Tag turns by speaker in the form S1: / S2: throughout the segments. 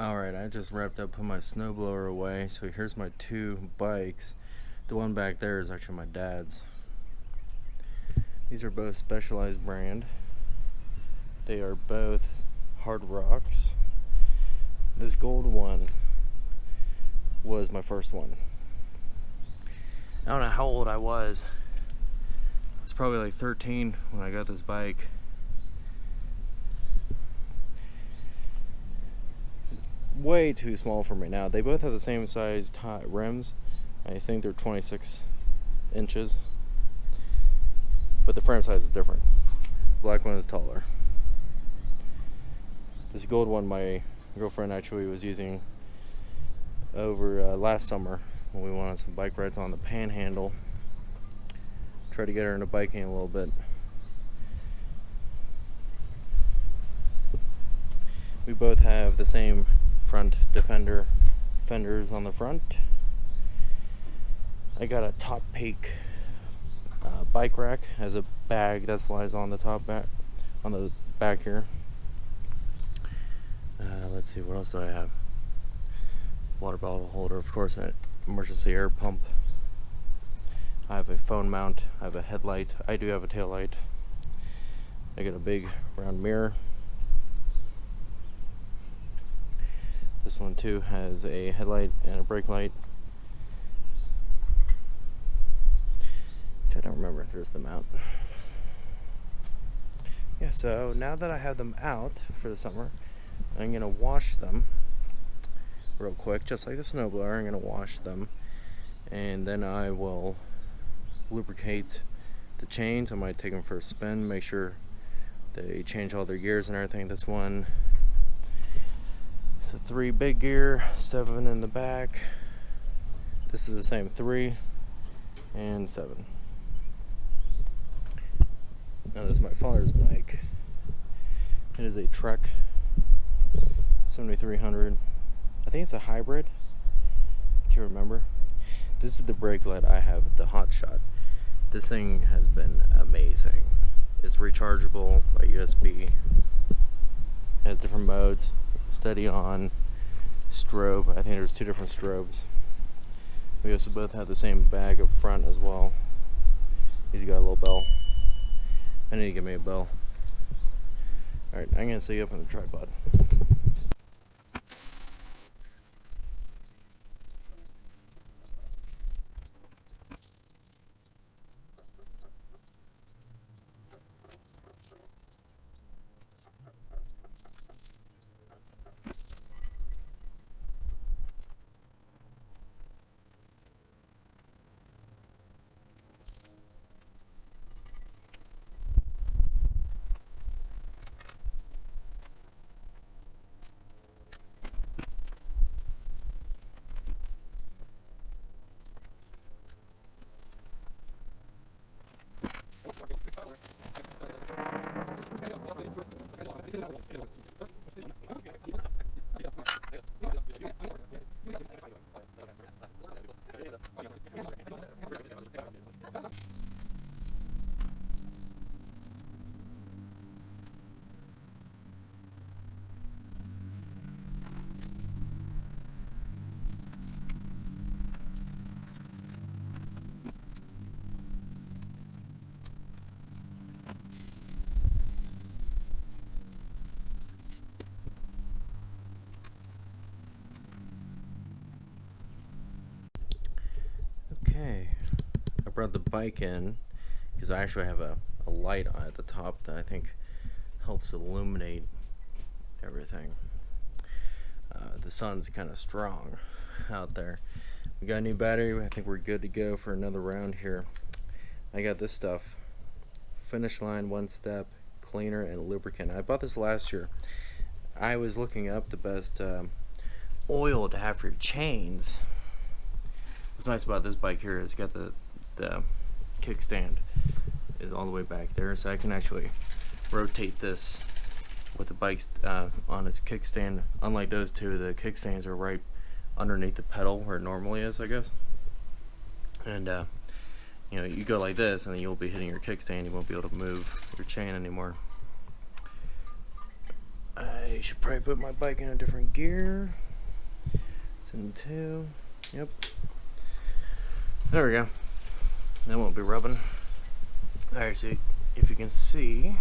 S1: Alright, I just wrapped up, put my snowblower away, so here's my two bikes. The one back there is actually my dad's. These are both Specialized brand. They are both Hard Rocks. This gold one was my first one. I don't know how old I was. I was probably like 13 when I got this bike. Way too small for me now. They both have the same size rims. I think they're 26 inches, but the frame size is different. Black one is taller. This gold one my girlfriend actually was using over last summer when we went on some bike rides on the Panhandle. Tried to get her into biking a little bit. We both have the same front fenders on the front. I got a Top Peak bike rack, has a bag that slides on the on the back here. Let's see, what else do I have? Water bottle holder, of course, an emergency air pump. I have a phone mount. I have a headlight. I do have a tail light. I got a big round mirror. This one too has a headlight and a brake light. Which I don't remember if there's the mount. Yeah, so now that I have them out for the summer, I'm gonna wash them real quick, just like the snowblower. I'm gonna wash them, and then I will lubricate the chains. I might take them for a spin, make sure they change all their gears and everything. This one, it's a 3 big gear, 7 in the back. This is the same, 3 and 7. Now this is my father's bike. It is a Trek 7300. I think it's a hybrid. I can't remember. This is the brake light I have, the Hot Shot. This thing has been amazing. It's rechargeable by USB. It has different modes. Steady on, strobe. I think there's 2 different strobes. We also both have the same bag up front as well. He's got a little bell. I need to get me a bell. Alright, I'm gonna set you up on the tripod. Okay, I brought the bike in because I actually have a light at the top that I think helps illuminate everything. The sun's kind of strong out there. We got a new battery. I think we're good to go for another round here. I got this stuff, Finish Line One Step Cleaner and Lubricant. I bought this last year. I was looking up the best oil to have for your chains. What's nice about this bike here is it's got the kickstand is all the way back there, so I can actually rotate this with the bike on its kickstand. Unlike those two, the kickstands are right underneath the pedal where it normally is, I guess. And you know, you go like this and then you'll be hitting your kickstand. You won't be able to move your chain anymore. I Okay, should probably put my bike in a different gear. It's in 2. Yep. There we go. That won't be rubbing. Alright, so if you can see,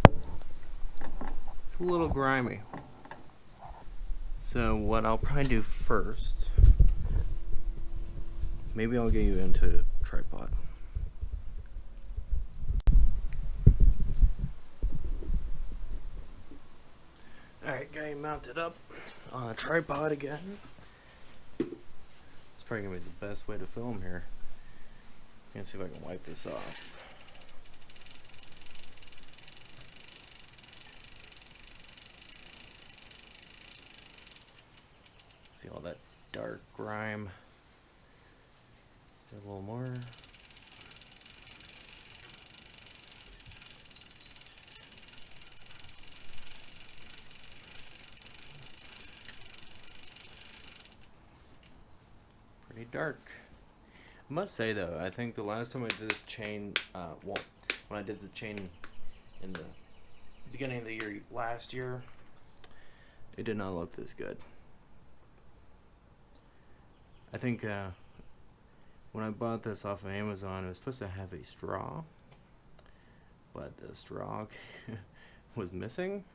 S1: it's a little grimy. So what I'll probably do first, maybe I'll get you into a tripod. Alright, got you mounted up on a tripod again. It's probably gonna be the best way to film here. Let's see if I can wipe this off. See all that dark grime. Let's do a little more. Pretty dark. I must say though, I think the last time I did this chain, well, when I did the chain in the beginning of the year last year, it did not look this good. I think when I bought this off of Amazon, it was supposed to have a straw, but the straw was missing.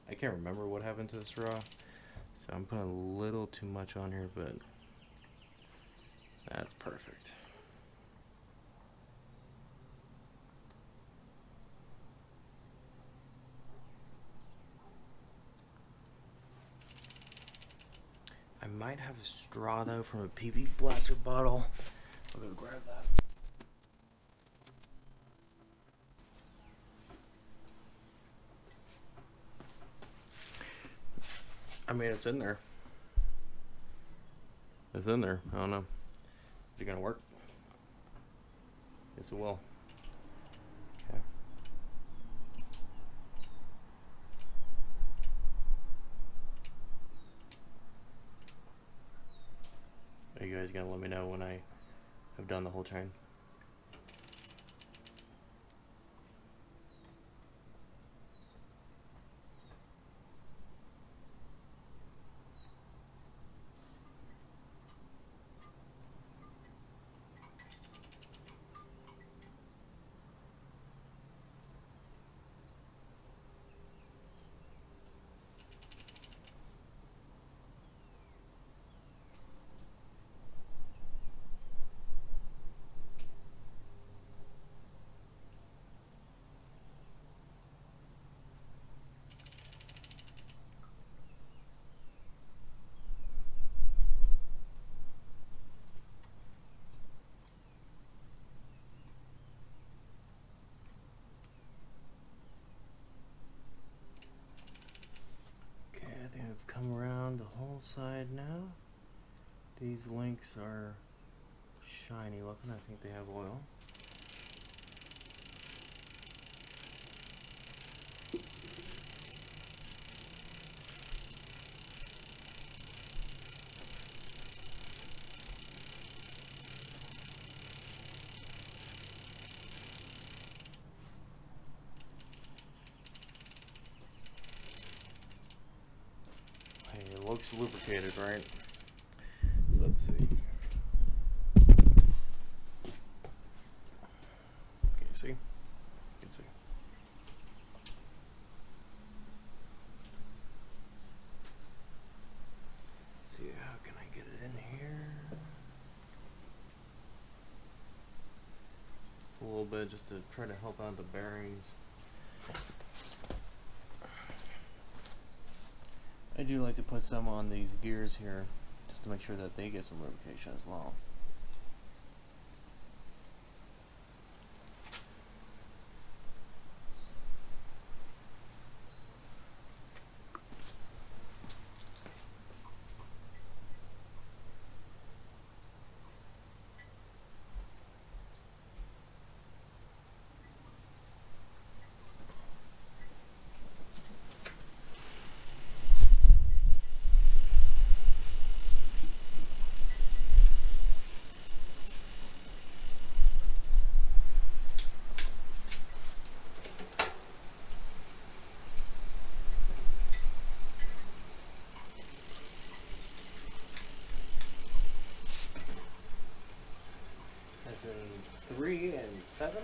S1: I can't remember what happened to the straw, so I'm putting a little too much on here, but that's perfect. I might have a straw though from a PB Blaster bottle. I'll go grab that. I mean, it's in there. It's in there. I don't know. Is it gonna work? Yes, it will. Okay. Are you guys gonna let me know when I have done the whole chain? Come around the whole side now. These links are shiny looking. I think they have oil. It looks lubricated, right? So let's see. Can you see? You can see. Let's see, how can I get it in here? Just a little bit, just to try to help out the bearings. I do like to put some on these gears here, just to make sure that they get some lubrication as well. Season 3 and 7.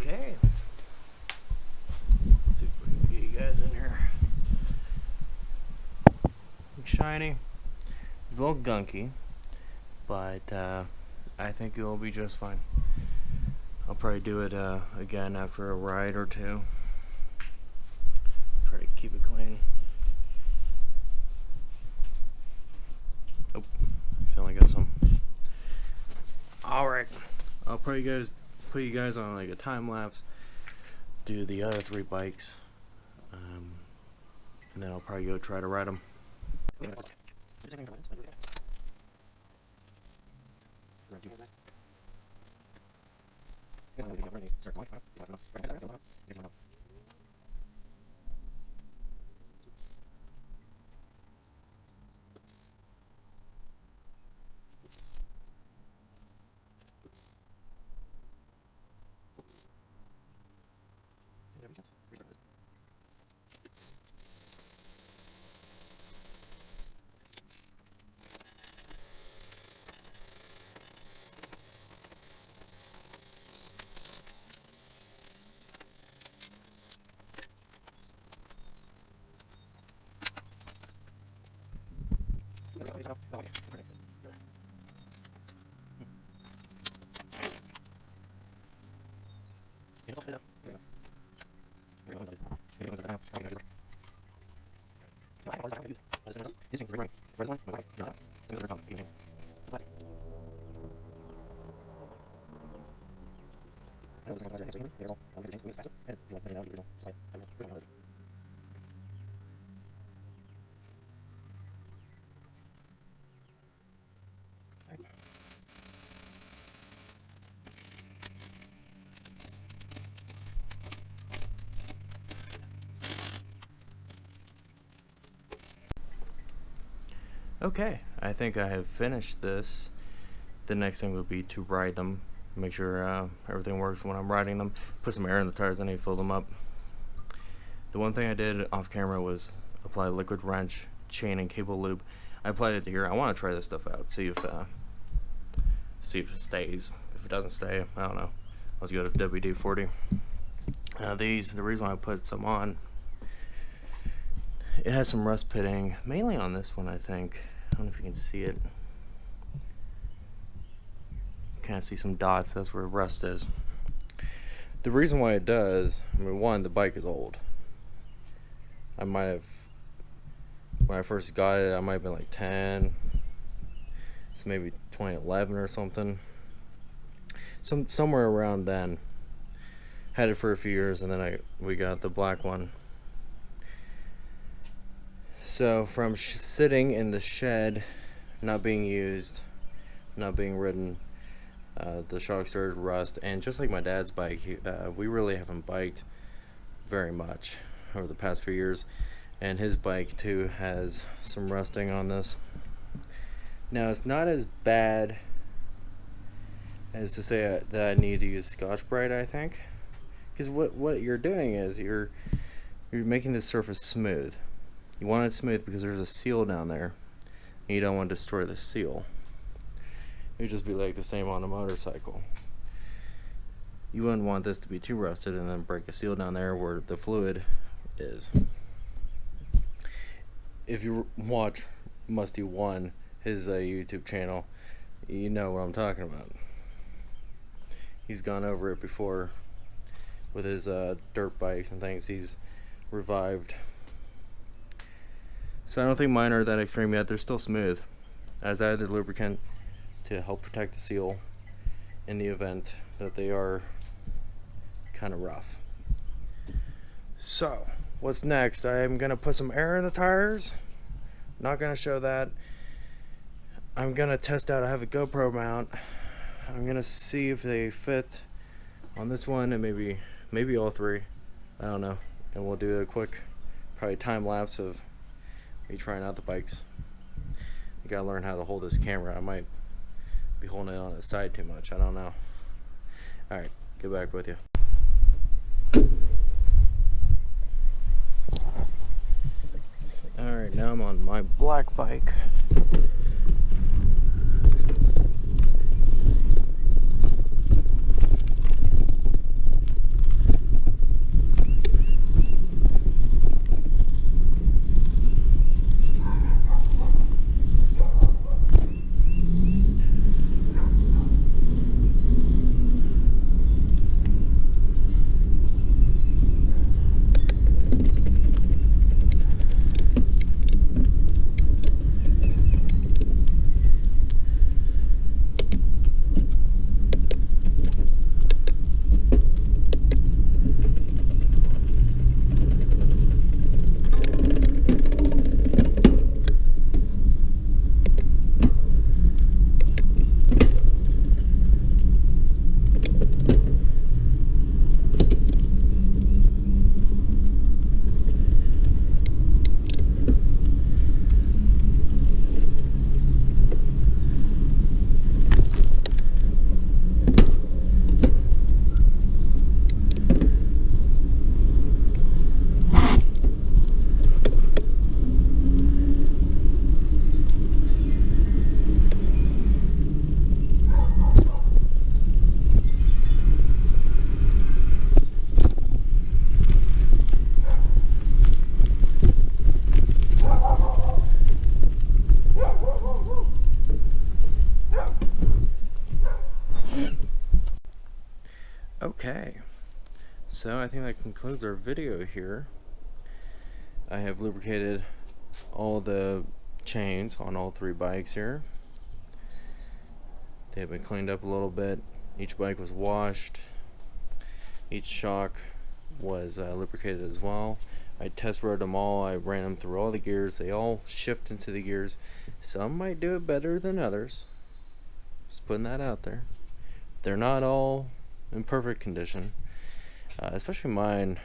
S1: Okay. Let's see if we can get you guys in here. Looks shiny. It's a little gunky, but I think it will be just fine. I'll probably do it again after a ride or two. Try to keep it clean. Oh, accidentally got some. Alright. I'll probably put you guys on like a time lapse, do the other 3 bikes, and then I'll probably go try to ride them. Okay, I think I have finished this. The next thing would be to ride them, make sure everything works when I'm riding them, put some air in the tires, I need to fill them up. The one thing I did off camera was apply liquid wrench, chain, and cable lube. I applied it here. I want to try this stuff out, see if it stays. If it doesn't stay, I don't know. Let's go to WD-40. The reason why I put some on, it has some rust pitting, mainly on this one, I think. I don't know if you can see it. Kind of see some dots. That's where rust is. The reason why it does, I mean, one, the bike is old. I might have, when I first got it, I might have been like 10, so maybe 2011 or something. Somewhere around then. Had it for a few years, and then we got the black one. So from sitting in the shed, not being used, not being ridden, the shock started to rust, and just like my dad's bike, we really haven't biked very much over the past few years, and his bike too has some rusting on this. Now it's not as bad as to say that I need to use Scotch-Brite, I think, because what you're doing is you're making the surface smooth. You want it smooth because there's a seal down there, and you don't want to destroy the seal. It would just be like the same on a motorcycle. You wouldn't want this to be too rusted and then break a seal down there where the fluid is. If you watch Musty1, his YouTube channel, you know what I'm talking about. he's gone over it before with his dirt bikes and things. He's revived. So I don't think mine are that extreme yet. They're still smooth, as I added lubricant to help protect the seal in the event that they are kind of rough. So what's next? I'm gonna put some air in the tires. Not gonna show that. I'm gonna test out. I have a GoPro mount. I'm gonna see if they fit on this one and maybe all three. I don't know. And we'll do a quick probably time lapse of me trying out the bikes. I gotta learn how to hold this camera. I might be holding it on the side too much. I don't know. Alright, get back with you. Alright, now I'm on my black bike. Okay, so I think that concludes our video here. I have lubricated all the chains on all three bikes here. They have been cleaned up a little bit. Each bike was washed. Each shock was lubricated as well. I test rode them all. I ran them through all the gears. They all shift into the gears. Some might do it better than others. Just putting that out there. They're not all in perfect condition, especially mine.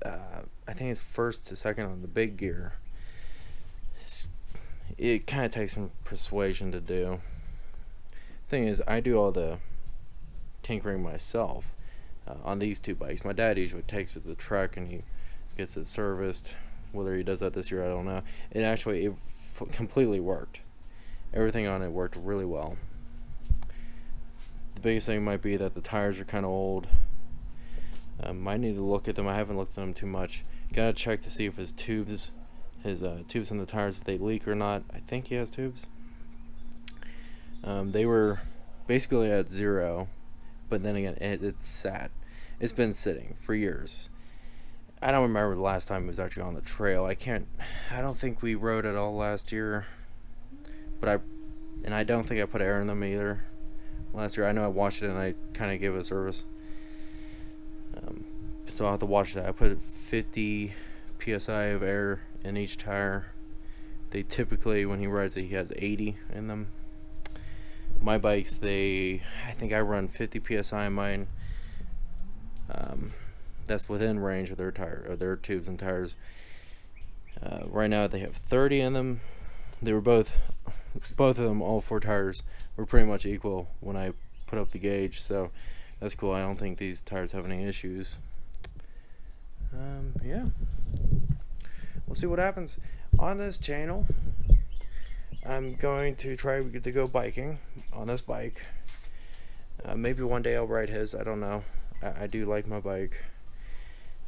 S1: I think it's first to second on the big gear. It kind of takes some persuasion to do. Thing is, I do all the tinkering myself on these two bikes. My dad usually takes it to the truck and he gets it serviced. Whether he does that this year, I don't know. It completely worked. Everything on it worked really well. The biggest thing might be that the tires are kind of old. Might need to look at them. I haven't looked at them too much. Gotta check to see if his tubes in the tires, if they leak or not. I think he has tubes. They were basically at 0, but then again, it's sat. It's been sitting for years. I don't remember the last time it was actually on the trail. I don't think we rode it all last year, but I don't think I put air in them either last year. I know I washed it and I kind of gave it a service. So I'll have to watch that. I put 50 psi of air in each tire. They typically, when he rides it, he has 80 in them. My bikes, I think I run 50 psi in mine. That's within range of their tubes and tires. Right now they have 30 in them. They were both of them, all 4 tires were pretty much equal when I put up the gauge, so that's cool. I don't think these tires have any issues. Yeah, we'll see what happens on this channel. I'm going to try to go biking on this bike. Maybe one day I'll ride his. I don't know. I do like my bike.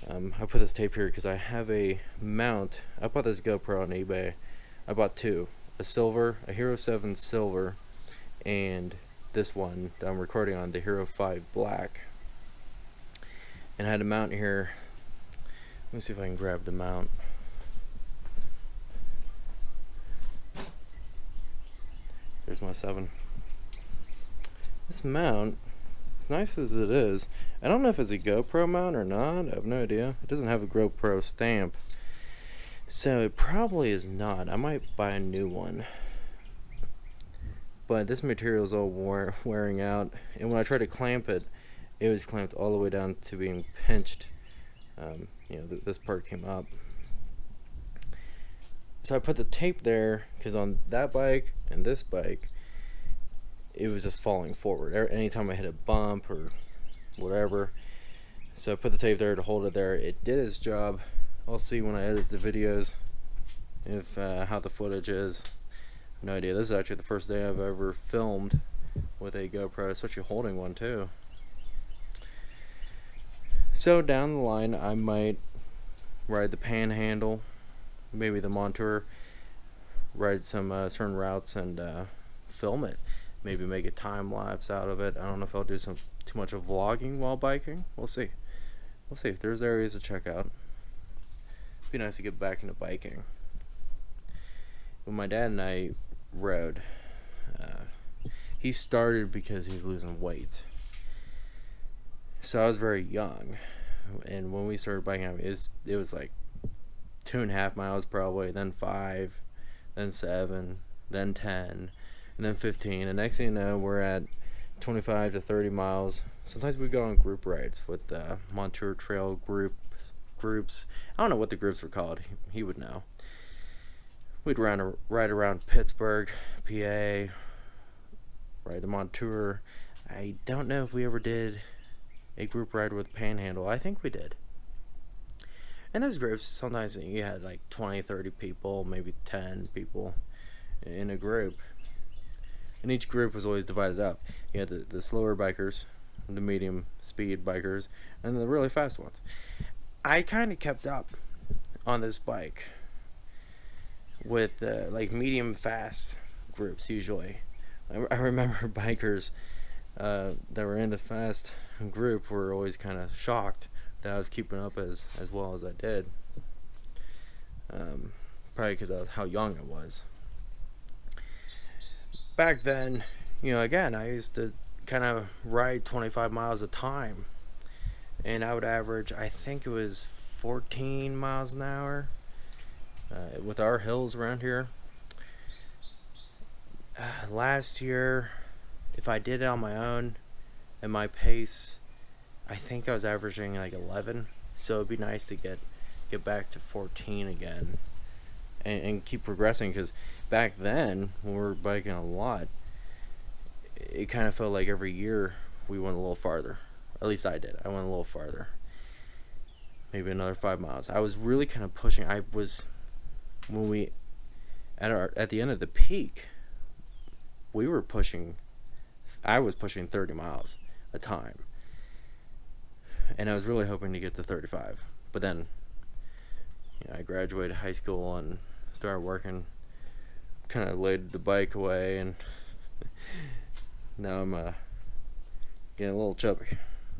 S1: I put this tape here because I have a mount. I bought this GoPro on eBay. I bought 2, a Hero 7 silver and this one that I'm recording on, the Hero 5 Black. And I had a mount here. Let me see if I can grab the mount. There's my 7. This mount, as nice as it is, I don't know if it's a GoPro mount or not. I have no idea. It doesn't have a GoPro stamp, so it probably is not. I might buy a new one. But this material is all wearing out, and when I tried to clamp it, it was clamped all the way down to being pinched. You know, this part came up. So I put the tape there because on that bike and this bike, it was just falling forward anytime I hit a bump or whatever. So I put the tape there to hold it there. It did its job. I'll see when I edit the videos if how the footage is. No idea. This is actually the first day I've ever filmed with a GoPro, especially holding one too. So down the line I might ride the Panhandle, maybe the Montour, ride some certain routes and film it. Maybe make a time lapse out of it. I don't know if I'll do too much of vlogging while biking. We'll see. We'll see. There's areas to check out. It'd be nice to get back into biking. When my dad and I rode, he started because he's losing weight. So I was very young, and when we started biking, I mean, it was like 2.5 miles probably, then 5, then 7, then 10, and then 15. And next thing you know, we're at 25 to 30 miles. Sometimes we go on group rides with the Montour Trail groups. I don't know what the groups were called. He would know. We'd ride around Pittsburgh, PA, ride the Montour. I don't know if we ever did a group ride with Panhandle. I think we did. And those groups, sometimes you had like 20, 30 people, maybe 10 people in a group. And each group was always divided up. You had the slower bikers, the medium speed bikers, and the really fast ones. I kind of kept up on this bike with like medium fast groups usually. I remember bikers that were in the fast group were always kind of shocked that I was keeping up as well as I did. Probably because of how young I was. Back then, you know, again, I used to kind of ride 25 miles a time, and I would average, I think it was 14 miles an hour with our hills around here. Last year, if I did it on my own at my pace, I think I was averaging like 11. So it'd be nice to get back to 14 again and keep progressing, because back then when we were biking a lot, it kind of felt like every year we went a little farther. At least I did. I went a little farther, maybe another 5 miles. I was really kind of pushing. I was, when we at the end of the peak, we were pushing, I was pushing 30 miles a time, and I was really hoping to get to 35. But then, you know, I graduated high school and started working, kind of laid the bike away, and now I'm getting a little chubby.